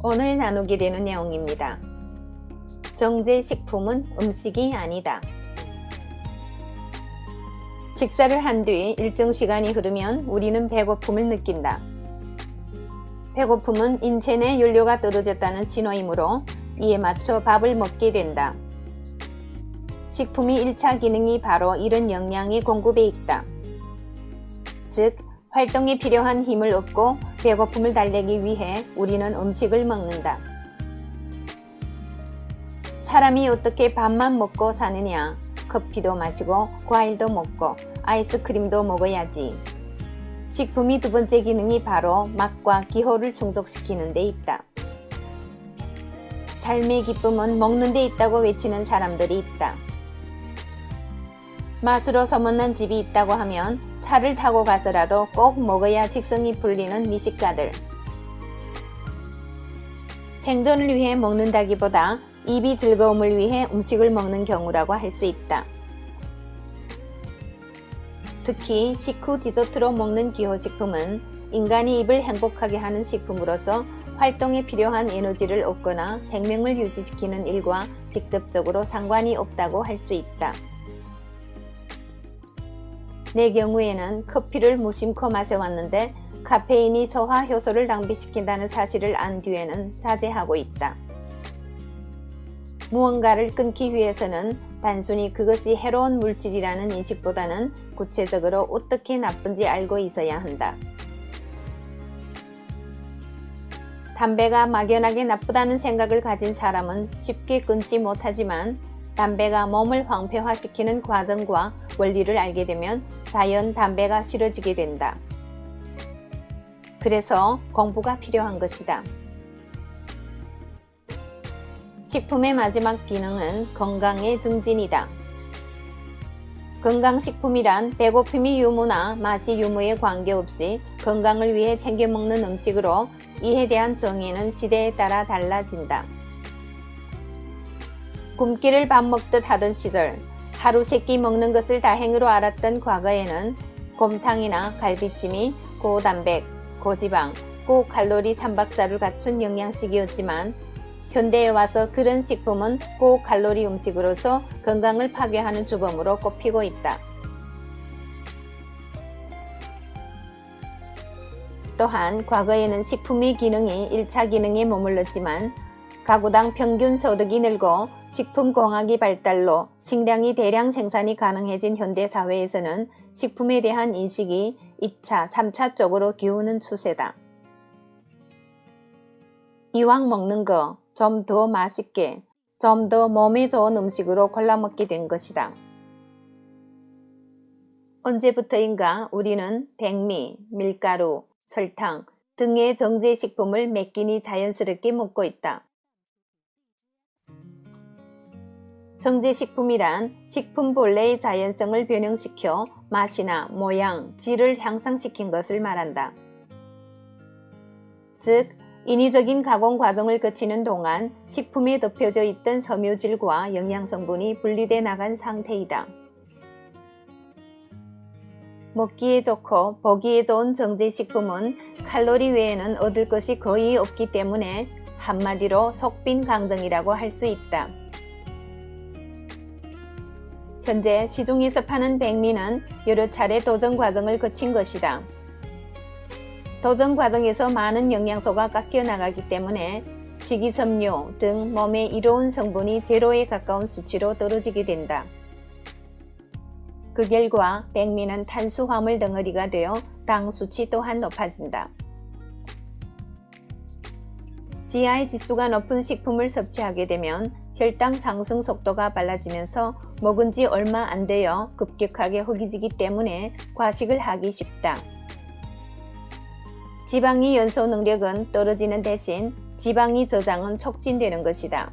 오늘 나누게 되는 내용입니다. 정제식품은 음식이 아니다. 식사를 한 뒤 일정 시간이 흐르면 우리는 배고픔을 느낀다. 배고픔은 인체 내 연료가 떨어졌다는 신호이므로 이에 맞춰 밥을 먹게 된다. 식품이 1차 기능이 바로 이런 영양의 공급에 있다. 즉, 활동에 필요한 힘을 얻고 배고픔을 달래기 위해 우리는 음식을 먹는다. 사람이 어떻게 밥만 먹고 사느냐? 커피도 마시고 과일도 먹고 아이스크림도 먹어야지. 식품이 두 번째 기능이 바로 맛과 기호를 충족시키는 데 있다. 삶의 기쁨은 먹는 데 있다고 외치는 사람들이 있다. 맛으로 소문난 집이 있다고 하면 차를 타고 가서라도 꼭 먹어야 직성이 풀리는 미식가들. 생존을 위해 먹는다기보다 입이 즐거움을 위해 음식을 먹는 경우라고 할 수 있다. 특히 식후 디저트로 먹는 기호식품은 인간이 입을 행복하게 하는 식품으로서 활동에 필요한 에너지를 얻거나 생명을 유지시키는 일과 직접적으로 상관이 없다고 할 수 있다. 내 경우에는 커피를 무심코 마셔왔는데 카페인이 소화 효소를 낭비시킨다는 사실을 안 뒤에는 자제하고 있다. 무언가를 끊기 위해서는 단순히 그것이 해로운 물질이라는 인식보다는 구체적으로 어떻게 나쁜지 알고 있어야 한다. 담배가 막연하게 나쁘다는 생각을 가진 사람은 쉽게 끊지 못하지만 담배가 몸을 황폐화시키는 과정과 원리를 알게 되면 자연 담배가 싫어지게 된다. 그래서 공부가 필요한 것이다. 식품의 마지막 기능은 건강의 증진이다. 건강식품이란 배고픔이 유무나 맛이 유무에 관계없이 건강을 위해 챙겨 먹는 음식으로 이에 대한 정의는 시대에 따라 달라진다. 굶기를 밥 먹듯 하던 시절, 하루 3끼 먹는 것을 다행으로 알았던 과거에는 곰탕이나 갈비찜이 고단백, 고지방, 고칼로리 3박자를 갖춘 영양식이었지만 현대에 와서 그런 식품은 고칼로리 음식으로서 건강을 파괴하는 주범으로 꼽히고 있다. 또한 과거에는 식품의 기능이 1차 기능에 머물렀지만 가구당 평균 소득이 늘고 식품공학의 발달로 식량이 대량 생산이 가능해진 현대사회에서는 식품에 대한 인식이 2차, 3차 쪽으로 기우는 추세다. 이왕 먹는 거 좀 더 맛있게, 좀 더 몸에 좋은 음식으로 골라 먹게 된 것이다. 언제부터인가 우리는 백미, 밀가루, 설탕 등의 정제식품을 매 끼니 자연스럽게 먹고 있다. 정제식품이란 식품 본래의 자연성을 변형시켜 맛이나 모양, 질을 향상시킨 것을 말한다. 즉, 인위적인 가공 과정을 거치는 동안 식품에 덮여져 있던 섬유질과 영양성분이 분리돼 나간 상태이다. 먹기에 좋고 보기에 좋은 정제식품은 칼로리 외에는 얻을 것이 거의 없기 때문에 한마디로 속빈 강정이라고 할 수 있다. 현재 시중에서 파는 백미는 여러 차례 도전 과정을 거친 것이다. 도전 과정에서 많은 영양소가 깎여 나가기 때문에 식이섬유 등 몸에 이로운 성분이 제로에 가까운 수치로 떨어지게 된다. 그 결과 백미는 탄수화물 덩어리가 되어 당 수치 또한 높아진다. GI 지수가 높은 식품을 섭취하게 되면 혈당 상승 속도가 빨라지면서 먹은 지 얼마 안 되어 급격하게 허기지기 때문에 과식을 하기 쉽다. 지방의 연소 능력은 떨어지는 대신 지방의 저장은 촉진되는 것이다.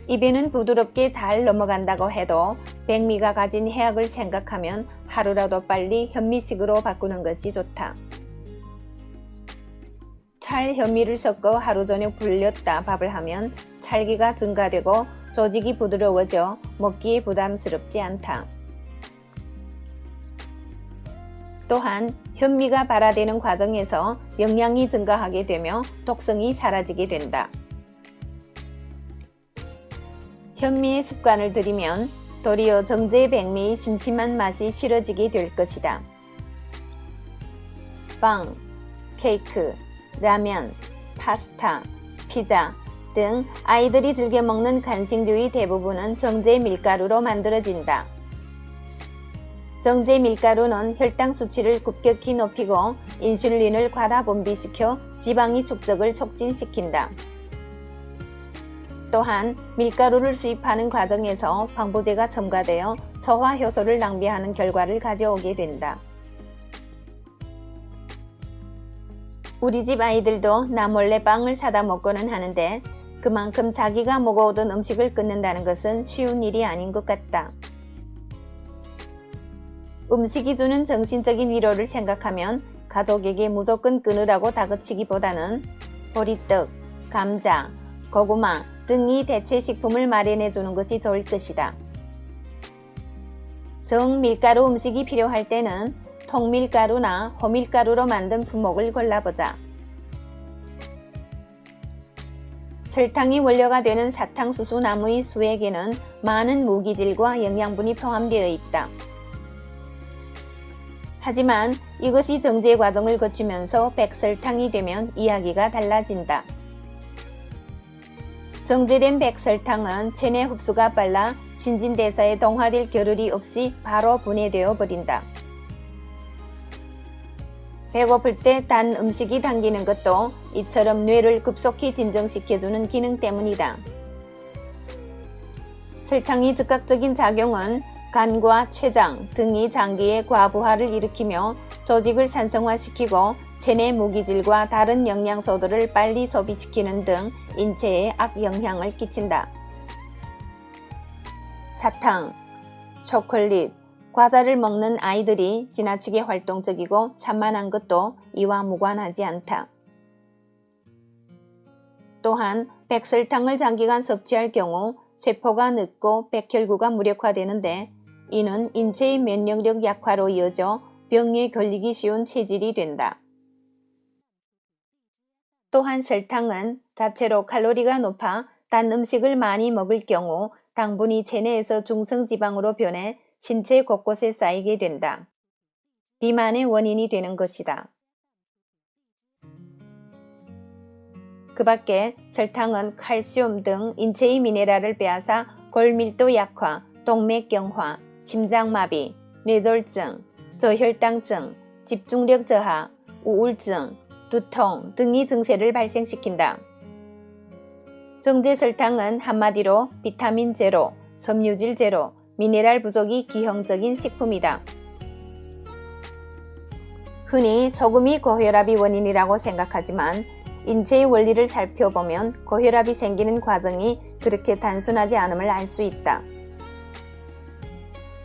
입에는 부드럽게 잘 넘어간다고 해도 백미가 가진 해악을 생각하면 하루라도 빨리 현미식으로 바꾸는 것이 좋다. 찰 현미를 섞어 하루 저녁 불렸다 밥을 하면 찰기가 증가되고 조직이 부드러워져 먹기에 부담스럽지 않다. 또한 현미가 발화되는 과정에서 영양이 증가하게 되며 독성이 사라지게 된다. 현미의 습관을 들이면 도리어 정제 백미의 심심한 맛이 싫어지게 될 것이다. 빵, 케이크, 라면, 파스타, 피자 등 아이들이 즐겨 먹는 간식류의 대부분은 정제 밀가루로 만들어진다. 정제 밀가루는 혈당 수치를 급격히 높이고 인슐린을 과다 분비시켜 지방의 축적을 촉진시킨다. 또한 밀가루를 수입하는 과정에서 방부제가 첨가되어 소화 효소를 낭비하는 결과를 가져오게 된다. 우리 집 아이들도 나 몰래 빵을 사다 먹고는 하는데 그만큼 자기가 먹어오던 음식을 끊는다는 것은 쉬운 일이 아닌 것 같다. 음식이 주는 정신적인 위로를 생각하면 가족에게 무조건 끊으라고 다그치기보다는 보리떡, 감자, 고구마 등의 대체 식품을 마련해 주는 것이 좋을 것이다. 정밀가루 음식이 필요할 때는 통밀가루나 호밀가루로 만든 품목을 골라보자. 설탕이 원료가 되는 사탕수수 나무의 수액에는 많은 무기질과 영양분이 포함되어 있다. 하지만 이것이 정제 과정을 거치면서 백설탕이 되면 이야기가 달라진다. 정제된 백설탕은 체내 흡수가 빨라 신진대사에 동화될 겨를이 없이 바로 분해되어 버린다. 배고플 때 단 음식이 당기는 것도 이처럼 뇌를 급속히 진정시켜주는 기능 때문이다. 설탕의 즉각적인 작용은 간과 췌장 등의 장기의 과부하를 일으키며 조직을 산성화시키고 체내 무기질과 다른 영양소들을 빨리 소비시키는 등 인체에 악영향을 끼친다. 사탕, 초콜릿, 과자를 먹는 아이들이 지나치게 활동적이고 산만한 것도 이와 무관하지 않다. 또한 백설탕을 장기간 섭취할 경우 세포가 늙고 백혈구가 무력화되는데 이는 인체의 면역력 약화로 이어져 병에 걸리기 쉬운 체질이 된다. 또한 설탕은 자체로 칼로리가 높아 단 음식을 많이 먹을 경우 당분이 체내에서 중성지방으로 변해 신체 곳곳에 쌓이게 된다. 비만의 원인이 되는 것이다. 그 밖에 설탕은 칼슘 등 인체의 미네랄을 빼앗아 골밀도 약화, 동맥경화, 심장마비, 뇌졸중, 저혈당증, 집중력 저하, 우울증, 두통 등의 증세를 발생시킨다. 정제 설탕은 한마디로 비타민 제로, 섬유질 제로, 미네랄 부족이 기형적인 식품이다. 흔히 소금이 고혈압의 원인이라고 생각하지만 인체의 원리를 살펴보면 고혈압이 생기는 과정이 그렇게 단순하지 않음을 알 수 있다.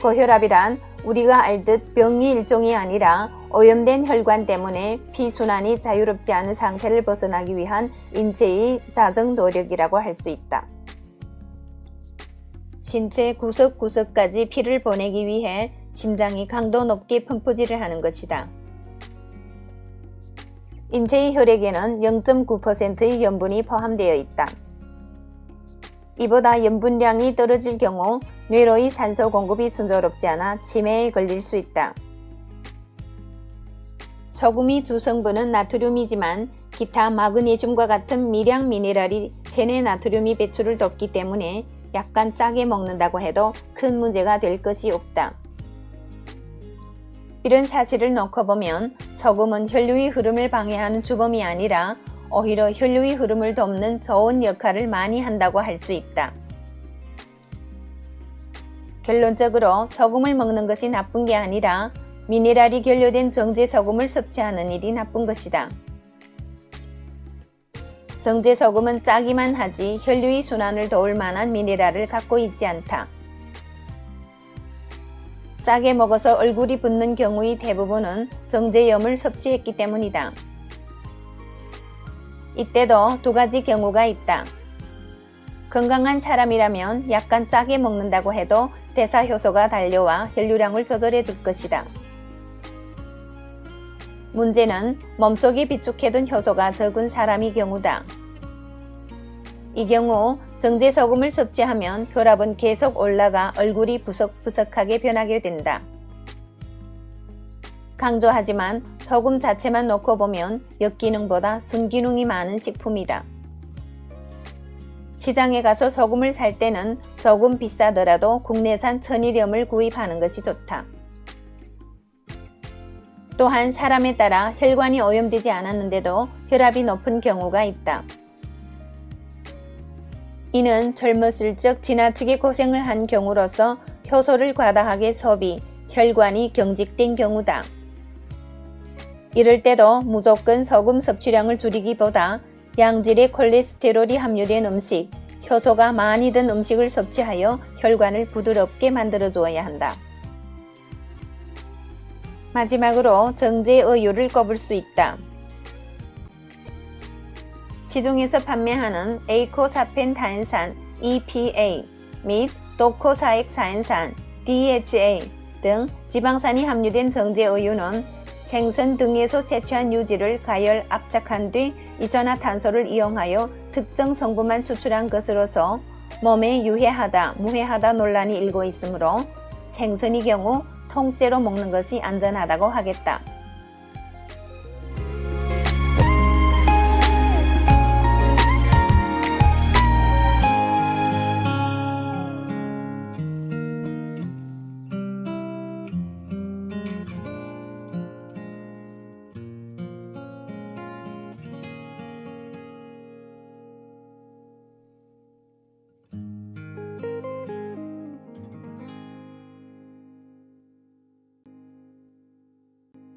고혈압이란 우리가 알듯 병의 일종이 아니라 오염된 혈관 때문에 피순환이 자유롭지 않은 상태를 벗어나기 위한 인체의 자정 노력이라고 할 수 있다. 신체 구석구석까지 피를 보내기 위해 심장이 강도 높게 펌프질을 하는 것이다. 인체의 혈액에는 0.9%의 염분이 포함되어 있다. 이보다 염분량이 떨어질 경우 뇌로의 산소 공급이 순조롭지 않아 치매에 걸릴 수 있다. 소금의 주성분은 나트륨이지만 기타 마그네슘과 같은 미량 미네랄이 체내 나트륨의 배출을 돕기 때문에 약간 짜게 먹는다고 해도 큰 문제가 될 것이 없다. 이런 사실을 놓고 보면 소금은 혈류의 흐름을 방해하는 주범이 아니라 오히려 혈류의 흐름을 돕는 좋은 역할을 많이 한다고 할 수 있다. 결론적으로 소금을 먹는 것이 나쁜 게 아니라 미네랄이 결여된 정제 소금을 섭취하는 일이 나쁜 것이다. 정제 소금은 짜기만 하지 혈류의 순환을 도울 만한 미네랄을 갖고 있지 않다. 짜게 먹어서 얼굴이 붓는 경우의 대부분은 정제염을 섭취했기 때문이다. 이때도 두 가지 경우가 있다. 건강한 사람이라면 약간 짜게 먹는다고 해도 대사 효소가 달려와 혈류량을 조절해 줄 것이다. 문제는 몸속에 비축해둔 효소가 적은 사람의 경우다. 이 경우 정제소금을 섭취하면 혈압은 계속 올라가 얼굴이 부석부석하게 변하게 된다. 강조하지만 소금 자체만 놓고 보면 역기능보다 순기능이 많은 식품이다. 시장에 가서 소금을 살 때는 조금 비싸더라도 국내산 천일염을 구입하는 것이 좋다. 또한 사람에 따라 혈관이 오염되지 않았는데도 혈압이 높은 경우가 있다. 이는 젊었을 적 지나치게 고생을 한 경우로서 효소를 과다하게 소비, 혈관이 경직된 경우다. 이럴 때도 무조건 소금 섭취량을 줄이기보다 양질의 콜레스테롤이 함유된 음식, 효소가 많이 든 음식을 섭취하여 혈관을 부드럽게 만들어 주어야 한다. 마지막으로 정제의유를 꼽을 수 있다. 시중에서 판매하는 에이코사펜타엔산 EPA 및 도코사액사엔산 DHA 등 지방산이 함유된 정제의유는 생선 등에서 채취한 유지를 가열 압착한 뒤 이산화탄소를 이용하여 특정 성분만 추출한 것으로서 몸에 유해하다, 무해하다 논란이 일고 있으므로 생선의 경우 통째로 먹는 것이 안전하다고 하겠다.